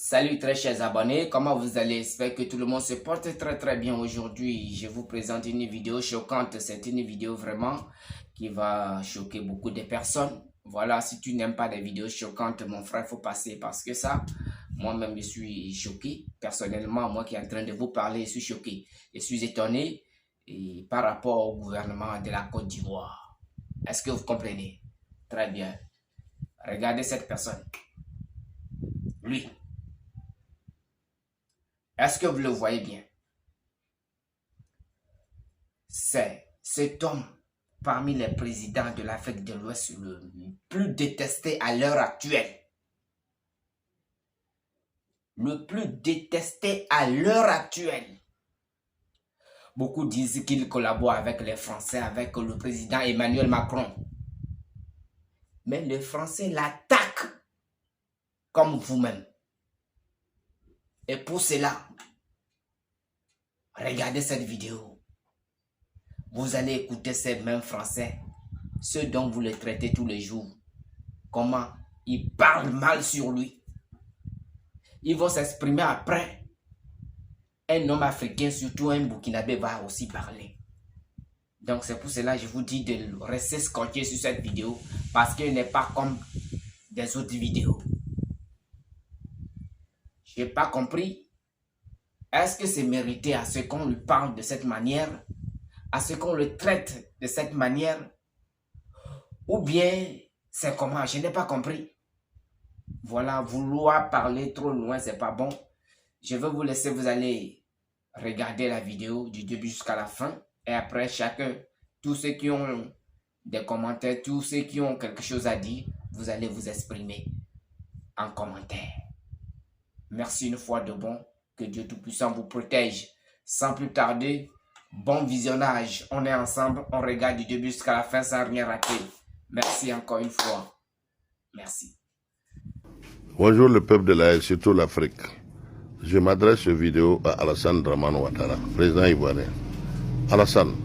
Salut très chers abonnés, comment vous allez? J'espère que tout le monde se porte très bien aujourd'hui. Je vous présente une vidéo choquante. C'est une vidéo vraiment qui va choquer beaucoup de personnes. Voilà, si tu n'aimes pas les vidéos choquantes, mon frère, il faut passer parce que ça, moi-même, je suis choqué. Personnellement, moi qui est en train de vous parler, je suis choqué. Je suis étonné et par rapport au gouvernement de la Côte d'Ivoire. Est-ce que vous comprenez? Très bien. Regardez cette personne. Lui. Est-ce que vous le voyez bien? C'est cet homme parmi les présidents de l'Afrique de l'Ouest le plus détesté à l'heure actuelle. Le plus détesté à l'heure actuelle. Beaucoup disent qu'il collabore avec les Français, avec le président Emmanuel Macron. Mais les Français l'attaquent comme vous-même. Et pour cela, regardez cette vidéo. Vous allez écouter ces mêmes Français, ceux dont vous les traitez tous les jours. Comment ils parlent mal sur lui. Ils vont s'exprimer après. Un homme africain, surtout un Burkinabé, va aussi parler. Donc c'est pour cela que je vous dis de rester scotché sur cette vidéo parce qu'elle n'est pas comme des autres vidéos. Je n'ai pas compris. Est-ce que c'est mérité à ce qu'on lui parle de cette manière? À ce qu'on le traite de cette manière? Ou bien c'est comment? Je n'ai pas compris. Voilà, vouloir parler trop loin, c'est pas bon. Je vais vous laisser, vous allez regarder la vidéo du début jusqu'à la fin. Et après, chacun, tous ceux qui ont des commentaires, tous ceux qui ont quelque chose à dire, vous allez vous exprimer en commentaire. Merci une fois de bon. Que Dieu Tout-Puissant vous protège. Sans plus tarder, bon visionnage. On est ensemble, on regarde du début jusqu'à la fin sans rien rater. Merci encore une fois. Merci. Bonjour le peuple de l'Aïe, surtout l'Afrique. Je m'adresse cette vidéo à Alassane Dramane Ouattara, président ivoirien. Alassane,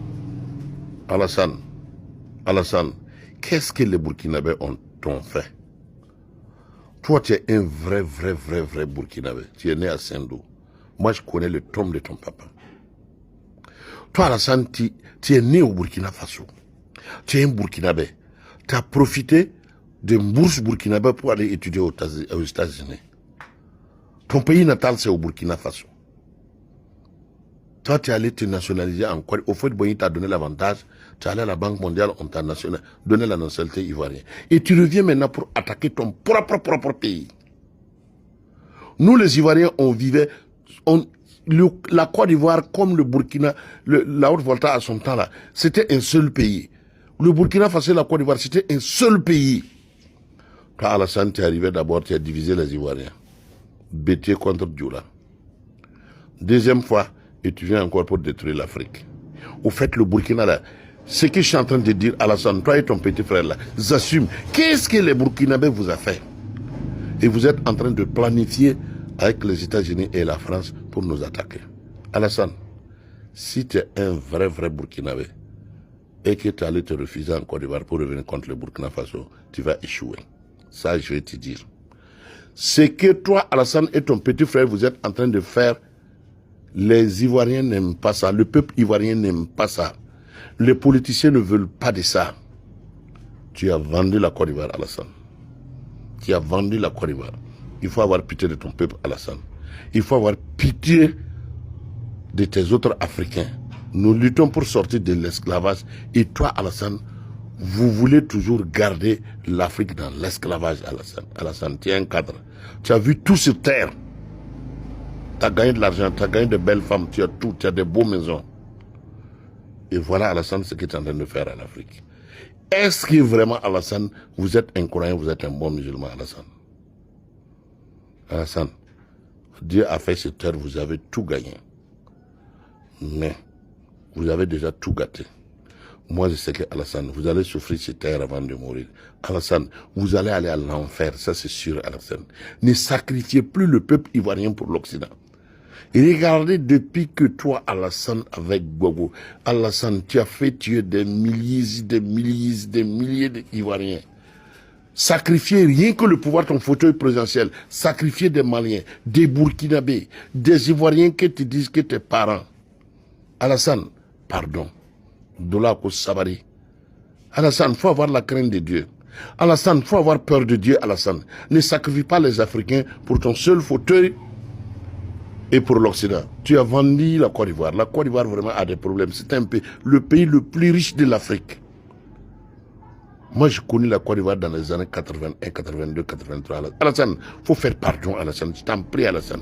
qu'est-ce que les Burkinabés t'ont fait? Toi, tu es un vrai Burkinabé. Tu es né à Saint-Dou. Moi, je connais le tombe de ton papa. Toi, Alassane, tu es né au Burkina Faso. Tu es un Burkinabé. Tu as profité d'une bourse burkinabé pour aller étudier aux États-Unis. Ton pays natal, c'est au Burkina Faso. Toi, tu es allé te nationaliser en Côte d'Ivoire. Au fait, Boigny t'a donné l'avantage. Tu es allé à la Banque mondiale, on t'a donné la nationalité ivoirienne. Et tu reviens maintenant pour attaquer ton propre pays. Nous, les Ivoiriens, on vivait... la Côte d'Ivoire, comme le Burkina, la Haute-Volta à son temps là, c'était un seul pays. Le Burkina Faso et la Côte d'Ivoire, c'était un seul pays. Quand Alassane, tu es arrivé d'abord, tu as divisé les Ivoiriens. Bétier contre Dioula. Deuxième fois, et tu viens encore pour détruire l'Afrique. Au fait, le Burkina là, ce que je suis en train de dire, Alassane, toi et ton petit frère là, j'assume. Qu'est-ce que les Burkinabés vous a fait? Et vous êtes en train de planifier avec les États-Unis et la France pour nous attaquer. Alassane, si tu es un vrai Burkinabé et que tu allais te refuser en Côte d'Ivoire pour revenir contre le Burkina Faso, tu vas échouer. Ça, je vais te dire. Ce que toi, Alassane, et ton petit frère, vous êtes en train de faire, les Ivoiriens n'aiment pas ça. Le peuple ivoirien n'aime pas ça. Les politiciens ne veulent pas de ça. Tu as vendu la Côte d'Ivoire, Alassane. Tu as vendu la Côte d'Ivoire. Il faut avoir pitié de ton peuple, Alassane. Il faut avoir pitié de tes autres Africains. Nous luttons pour sortir de l'esclavage. Et toi, Alassane, vous voulez toujours garder l'Afrique dans l'esclavage, Alassane. Alassane, tu es un cadre. Tu as vu tout sur terre. Tu as gagné de l'argent, tu as gagné de belles femmes, tu as tout, tu as de beaux maisons. Et voilà, Alassane, ce que tu es en train de faire en Afrique. Est-ce que vraiment, Alassane, vous êtes un croyant, vous êtes un bon musulman, Alassane? Alassane, Dieu a fait cette terre, vous avez tout gagné. Mais, vous avez déjà tout gâté. Moi, je sais que Alassane, vous allez souffrir cette terre avant de mourir. Alassane, vous allez aller à l'enfer, ça c'est sûr, Alassane. Ne sacrifiez plus le peuple ivoirien pour l'Occident. Et regardez, depuis que toi, Alassane, avec Gogo, Alassane, tu as fait tuer des milliers d'Ivoiriens. Sacrifier rien que le pouvoir, ton fauteuil présidentiel. Sacrifier des Maliens, des Burkinabés, des Ivoiriens qui te disent que tes parents. Alassane, pardon. Dola ko sabari. Alassane, il faut avoir la crainte de Dieu. Alassane, il faut avoir peur de Dieu, Alassane. Ne sacrifie pas les Africains pour ton seul fauteuil et pour l'Occident. Tu as vendu la Côte d'Ivoire. La Côte d'Ivoire vraiment a des problèmes. C'est un pays, le pays le plus riche de l'Afrique. Moi, je connais la Côte d'Ivoire dans les années 81, 82, 83. Alassane, il faut faire pardon, Alassane. Je t'en prie, Alassane.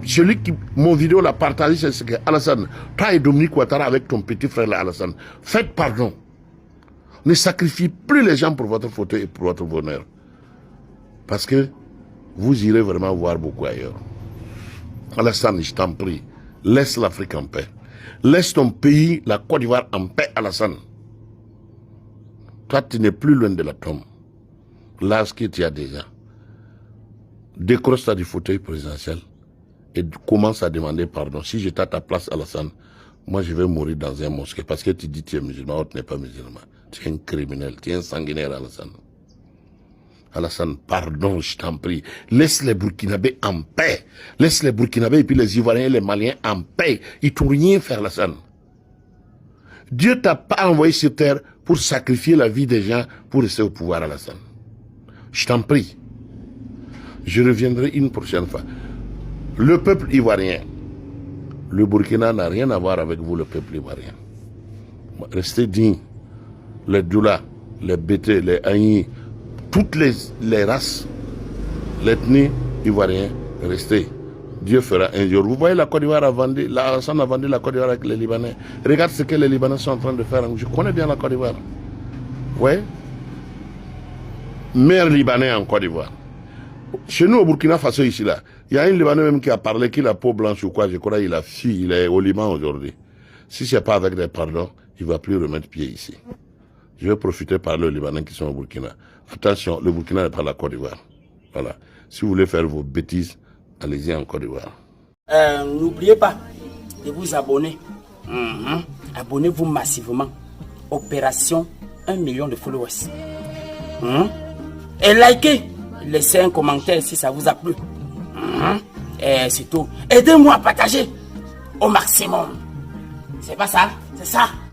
Celui qui, mon vidéo l'a partagé, c'est que Alassane, toi et Dominique Ouattara avec ton petit frère là, Alassane, faites pardon. Ne sacrifiez plus les gens pour votre fauteuil et pour votre bonheur. Parce que vous irez vraiment voir beaucoup ailleurs. Alassane, je t'en prie, laisse l'Afrique en paix. Laisse ton pays, la Côte d'Ivoire, en paix, Alassane. Toi, tu n'es plus loin de la tombe. Là, ce que tu as déjà. Décroche-toi du fauteuil présidentiel et commence à demander pardon. Si j'étais à ta place, Alassane, moi, je vais mourir dans un mosquée parce que tu dis que tu es musulman ou tu n'es pas musulman. Tu es un criminel, tu es un sanguinaire, Alassane. Alassane, pardon, je t'en prie. Laisse les Burkinabés en paix. Laisse les Burkinabés et puis les Ivoiriens et les Maliens en paix. Ils t'ont rien fait, Alassane. Dieu t'a pas envoyé sur terre pour sacrifier la vie des gens pour rester au pouvoir, Alassane. Je t'en prie. Je reviendrai une prochaine fois. Le peuple ivoirien, le Burkina n'a rien à voir avec vous, le peuple ivoirien. Restez dignes. Les Doula, les Bété, les Agni, toutes les races, l'ethnie ivoirienne, restez. Dieu fera un jour. Vous voyez, la Côte d'Ivoire a vendu, Alassane a vendu la Côte d'Ivoire avec les Libanais. Regarde ce que les Libanais sont en train de faire. Je connais bien la Côte d'Ivoire. Oui. Meilleur Libanais en Côte d'Ivoire. Chez nous, au Burkina Faso, ici, là, il y a un Libanais même qui a parlé qu'il a peau blanche ou quoi, je crois, il a fui, il est au Liban aujourd'hui. Si ce n'est pas avec des pardons, il ne va plus remettre pied ici. Je vais profiter de parler aux Libanais qui sont au Burkina. Attention, le Burkina n'est pas la Côte d'Ivoire. Voilà. Si vous voulez faire vos bêtises, allez-y en Côte d'Ivoire. N'oubliez pas de vous abonner. Abonnez-vous massivement. Opération 1 million de followers. Et likez. Laissez un commentaire si ça vous a plu. Et surtout, aidez-moi à partager au maximum. C'est pas ça? C'est ça.